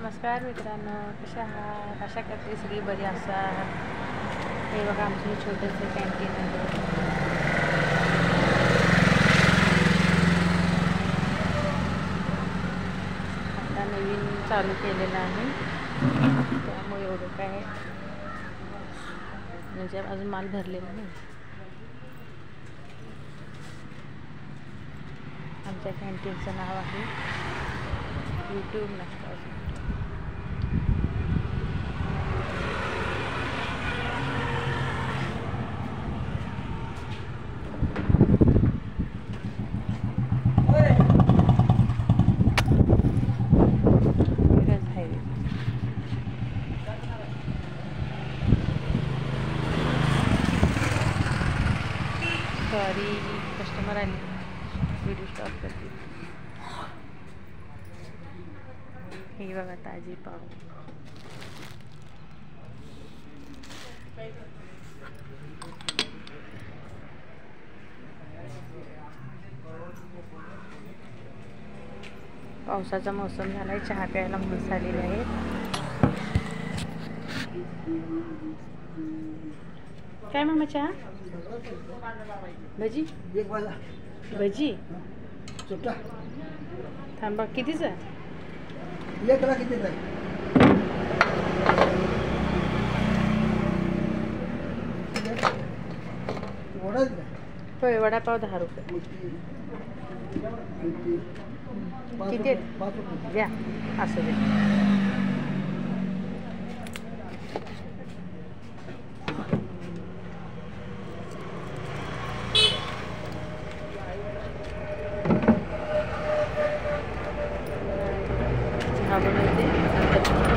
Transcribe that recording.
नमस्कार मित्रांनो, कशा आहात? आशा करते सगळी बरी असाल. हे बघा आमचे छोटेसे कॅन्टीन आहे. आता नवीन चालू केलेलं आहे, त्यामुळे एवढं काय म्हणजे अजून माल भरलेला नाही. आमच्या कॅन्टीनचं नाव आहे यूट्यूब नाश्ता. सॉरी, कस्टमर आले, व्हिडिओ स्टॉप करते. हे बघा ताजी पाव. पावसाचा मौसम झालाय, चहा प्यायला माणसं आलेली आहेत. काय मामा चहा? भजी भजी थांबा, कितीच आहे? होय, वडापाव 10 रुपये. किती द्या, असं द्या. चहा बनवते.